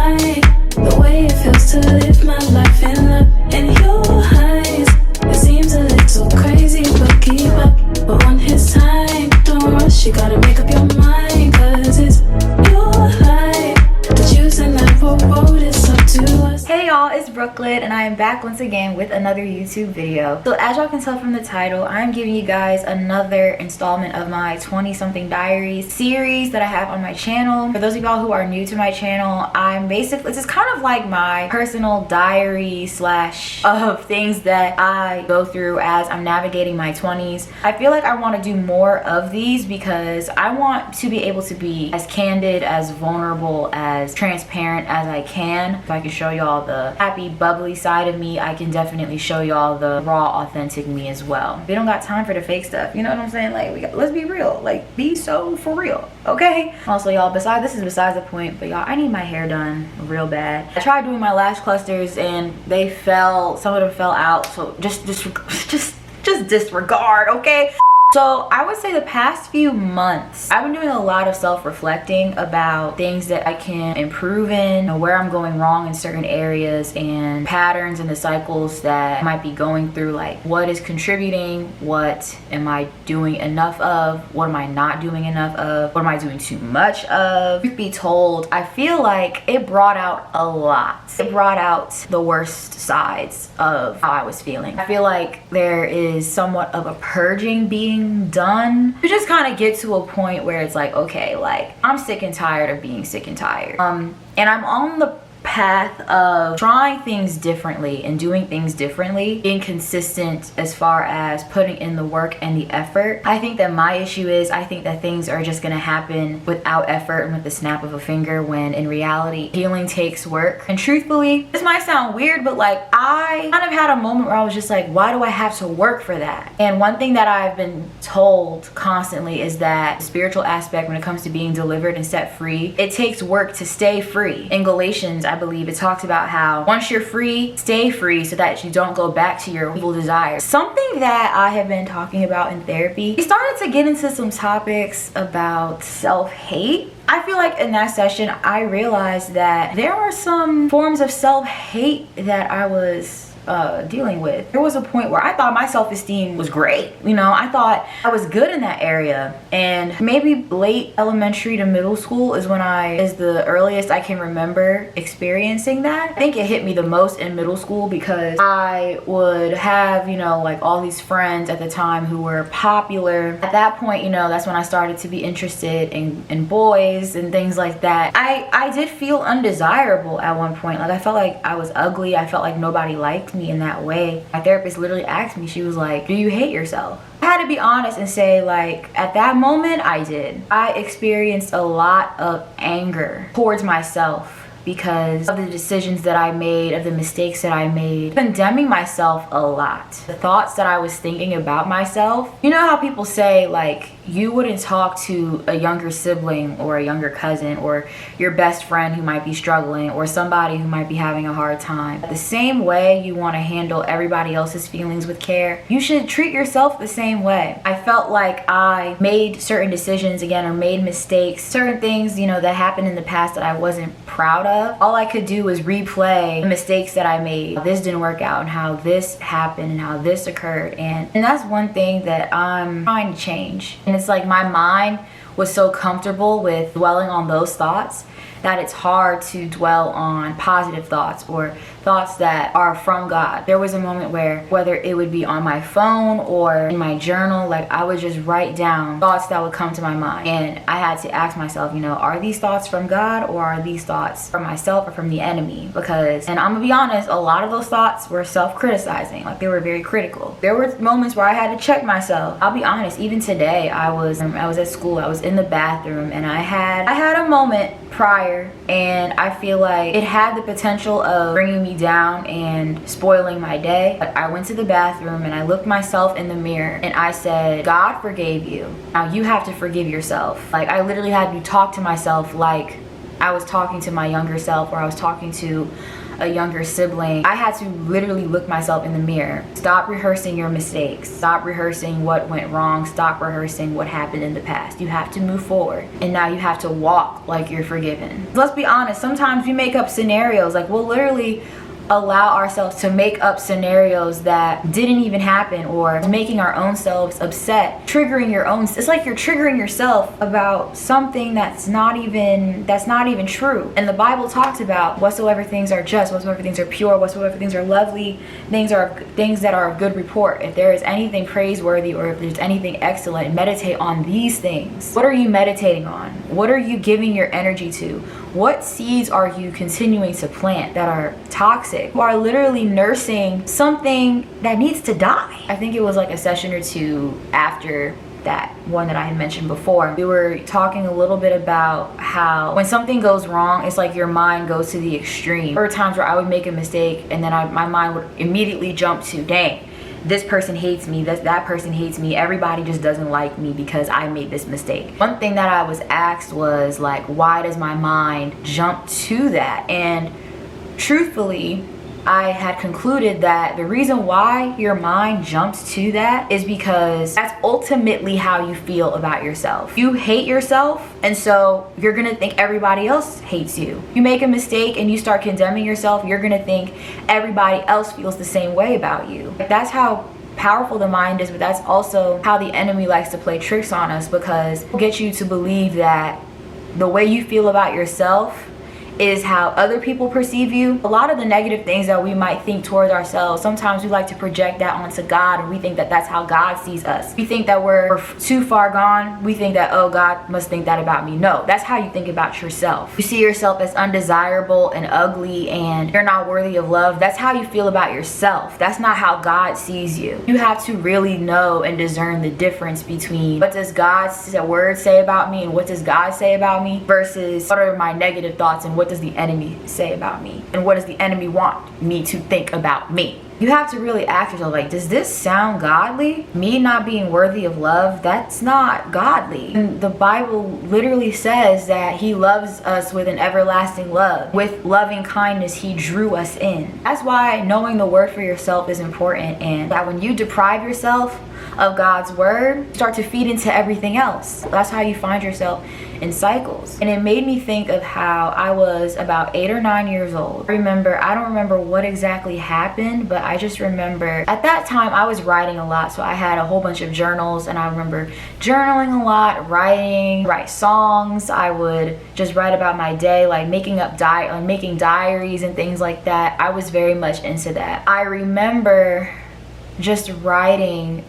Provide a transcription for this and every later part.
high. The way it feels to live my life in love in your eyes. It seems a little crazy, but keep up. But on his time, don't rush, you gotta make up your mind. Cause it's your life. The choosing that road is up to us. Hey y'all, it's Brooklyn and I am back once again with another YouTube video. So as y'all can tell from the title, I'm giving you guys another installment of my 20-something diaries series that I have on my channel. For those of y'all who are new to my channel, this is kind of like my personal diary slash of things that I go through as I'm navigating my 20s. I feel like I want to do more of these because I want to be able to be as candid, as vulnerable, as transparent as I can. If I can show y'all the happy, bubbly side of me, I can definitely show y'all the raw, authentic me as well. We don't got time for the fake stuff, you know what I'm saying? Like, let's be real, like, be so for real, okay? Also, y'all, this is besides the point, but y'all, I need my hair done real bad. I tried doing my lash clusters and they fell, some of them fell out, so just disregard, okay? So I would say the past few months, I've been doing a lot of self-reflecting about things that I can improve in, where I'm going wrong in certain areas, and patterns and the cycles that I might be going through, like what is contributing, what am I doing enough of, what am I not doing enough of, what am I doing too much of. Truth be told, I feel like it brought out a lot. It brought out the worst sides of how I was feeling. I feel like there is somewhat of a purging being done. You just kind of get to a point where it's like, okay, like I'm sick and tired of being sick and tired. And I'm on the path of trying things differently and doing things differently, being consistent as far as putting in the work and the effort. I think that my issue is I think that things are just gonna happen without effort and with the snap of a finger, when in reality healing takes work. And truthfully, this might sound weird, but like I kind of had a moment where I was just like, why do I have to work for that? And one thing that I've been told constantly is that the spiritual aspect, when it comes to being delivered and set free, it takes work to stay free. In Galatians, I believe it talks about how once you're free, stay free so that you don't go back to your evil desires. Something that I have been talking about in therapy, we started to get into some topics about self-hate. I feel like in that session, I realized that there are some forms of self-hate that I was dealing with. There was a point where I thought my self-esteem was great. You know, I thought I was good in that area. And maybe late elementary to middle school is the earliest I can remember experiencing that. I think it hit me the most in middle school because I would have, you know, like all these friends at the time who were popular. At that point, you know, that's when I started to be interested in boys and things like that. I did feel undesirable at one point. Like I felt like I was ugly. I felt like nobody liked me in that way. My therapist literally asked me, she was like, do you hate yourself? I had to be honest and say, like, at that moment I did. I experienced a lot of anger towards myself because of the decisions that I made, of the mistakes that I made, condemning myself a lot. The thoughts that I was thinking about myself. You know how people say, like, you wouldn't talk to a younger sibling or a younger cousin or your best friend who might be struggling or somebody who might be having a hard time. The same way you want to handle everybody else's feelings with care, you should treat yourself the same way. I felt like I made certain decisions again, or made mistakes, certain things, you know, that happened in the past that I wasn't proud of. All I could do was replay the mistakes that I made. This didn't work out and how this happened and how this occurred. And that's one thing that I'm trying to change. And it's like my mind was so comfortable with dwelling on those thoughts that it's hard to dwell on positive thoughts or thoughts that are from God. There was a moment where, whether it would be on my phone or in my journal, like I would just write down thoughts that would come to my mind. And I had to ask myself, you know, are these thoughts from God or are these thoughts from myself or from the enemy? Because, and I'm gonna be honest, a lot of those thoughts were self-criticizing. Like they were very critical. There were moments where I had to check myself. I'll be honest, even today, I was at school, I was in the bathroom, and I had a moment prior, and I feel like it had the potential of bringing me down and spoiling my day. But I went to the bathroom and I looked myself in the mirror and I said, God forgave you. Now you have to forgive yourself. Like I literally had to talk to myself like I was talking to my younger self, or I was talking to a younger sibling, I had to literally look myself in the mirror. Stop rehearsing your mistakes. Stop rehearsing what went wrong. Stop rehearsing what happened in the past. You have to move forward. And now you have to walk like you're forgiven. Let's be honest, sometimes we make up scenarios. Like, we'll literally allow ourselves to make up scenarios that didn't even happen, or making our own selves upset, triggering your own. It's like you're triggering yourself about something that's not even true. And the Bible talks about whatsoever things are just, whatsoever things are pure, whatsoever things are lovely, things that are of good report. If there is anything praiseworthy, or if there's anything excellent, meditate on these things. What are you meditating on? What are you giving your energy to? What seeds are you continuing to plant that are toxic? You are literally nursing something that needs to die. I think it was like a session or two after that one that I had mentioned before. We were talking a little bit about how when something goes wrong, it's like your mind goes to the extreme. There were times where I would make a mistake and then my mind would immediately jump to, dang, this person hates me, that person hates me, everybody just doesn't like me because I made this mistake. One thing that I was asked was like, why does my mind jump to that? And truthfully, I had concluded that the reason why your mind jumps to that is because that's ultimately how you feel about yourself. You hate yourself, and so you're gonna think everybody else hates you. You make a mistake and you start condemning yourself, you're gonna think everybody else feels the same way about you. That's how powerful the mind is, but that's also how the enemy likes to play tricks on us, because it'll get you to believe that the way you feel about yourself is how other people perceive you. A lot of the negative things that we might think towards ourselves, sometimes we like to project that onto God, and we think that that's how God sees us. We think that we're too far gone. We think that, oh, God must think that about me. No, that's how you think about yourself. You see yourself as undesirable and ugly and you're not worthy of love. That's how you feel about yourself. That's not how God sees you. You have to really know and discern the difference between what does God's word say about me and what does God say about me versus what are my negative thoughts and what does the enemy say about me, and what does the enemy want me to think about me. You have to really ask yourself, like, does this sound godly? Me not being worthy of love, that's not godly. And the Bible literally says that he loves us with an everlasting love. With loving kindness, he drew us in. That's why knowing the word for yourself is important, and that when you deprive yourself of God's word, you start to feed into everything else. That's how you find yourself in cycles. And it made me think of how I was about 8 or 9 years old. I don't remember what exactly happened, but I just remember at that time I was writing a lot. So I had a whole bunch of journals, and I remember journaling a lot, write songs. I would just write about my day, like making diaries and things like that. I was very much into that. I remember just writing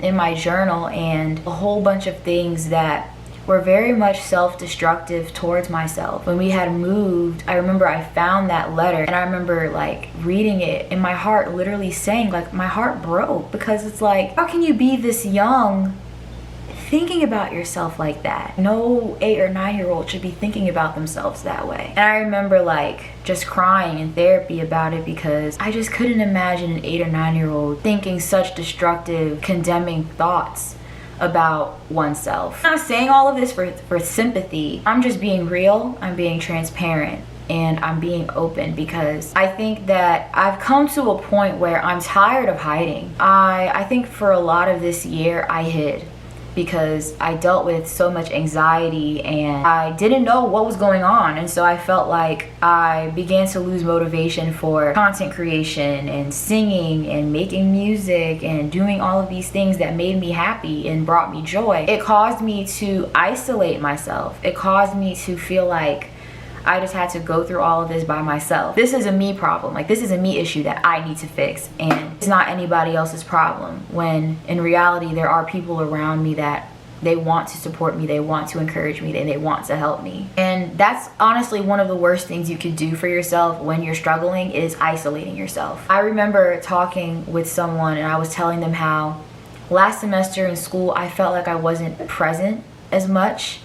in my journal and a whole bunch of things that were very much self-destructive towards myself. When we had moved, I remember I found that letter, and I remember like reading it, and my heart literally saying, like, my heart broke, because it's like, how can you be this young thinking about yourself like that? No 8 or 9 year old should be thinking about themselves that way. And I remember like just crying in therapy about it, because I just couldn't imagine an 8 or 9 year old thinking such destructive, condemning thoughts about oneself. I'm not saying all of this for sympathy. I'm just being real, I'm being transparent, and I'm being open, because I think that I've come to a point where I'm tired of hiding. I think for a lot of this year I hid, because I dealt with so much anxiety and I didn't know what was going on, and so I felt like I began to lose motivation for content creation and singing and making music and doing all of these things that made me happy and brought me joy. It caused me to isolate myself. It caused me to feel like I just had to go through all of this by myself. This is a me problem. Like, this is a me issue that I need to fix, and it's not anybody else's problem, when in reality there are people around me that they want to support me, they want to encourage me, and they want to help me. And that's honestly one of the worst things you could do for yourself when you're struggling, is isolating yourself. I remember talking with someone, and I was telling them how last semester in school I felt like I wasn't present as much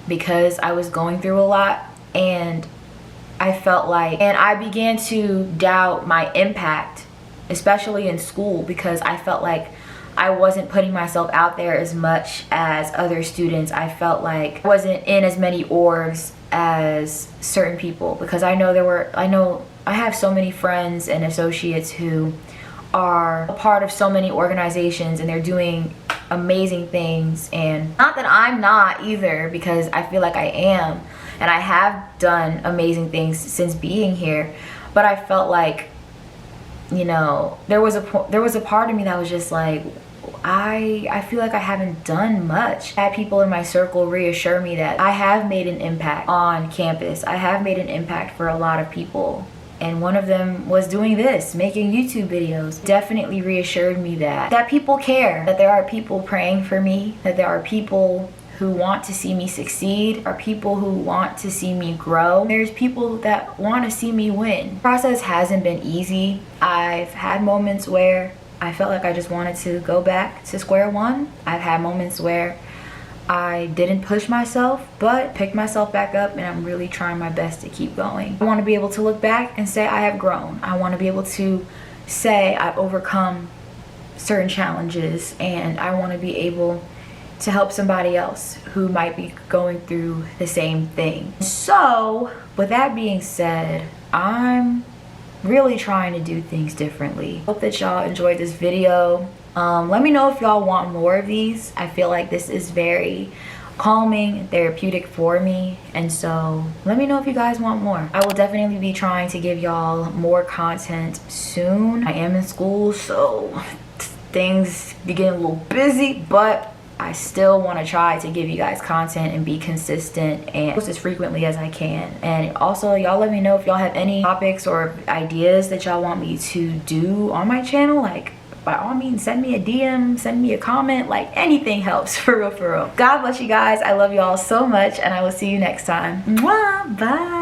because I was going through a lot. And I felt like, and I began to doubt my impact, especially in school, because I felt like I wasn't putting myself out there as much as other students. I felt like I wasn't in as many orgs as certain people, because I know I have so many friends and associates who are a part of so many organizations, and they're doing amazing things. And not that I'm not either, because I feel like I am, and I have done amazing things since being here. But I felt like, you know, there was a part of me that was just like, I feel like I haven't done much. I had people in my circle reassure me that I have made an impact on campus. I have made an impact for a lot of people. And one of them was doing this, making YouTube videos. Definitely reassured me that people care, that there are people praying for me, that there are people who want to see me succeed, are people who want to see me grow. There's people that want to see me win. The process hasn't been easy. I've had moments where I felt like I just wanted to go back to square one. I've had moments where I didn't push myself, but picked myself back up, and I'm really trying my best to keep going. I want to be able to look back and say I have grown. I want to be able to say I've overcome certain challenges, and I want to be able to help somebody else who might be going through the same thing. So, with that being said, I'm really trying to do things differently. Hope that y'all enjoyed this video. Let me know if y'all want more of these. I feel like this is very calming and therapeutic for me, and so let me know if you guys want more. I will definitely be trying to give y'all more content soon. I am in school, so things be getting a little busy, but I still want to try to give you guys content and be consistent and post as frequently as I can. And also, y'all let me know if y'all have any topics or ideas that y'all want me to do on my channel. Like, by all means, send me a DM, send me a comment. Like, anything helps, for real, for real. God bless you guys. I love y'all so much, and I will see you next time. Mwah, bye.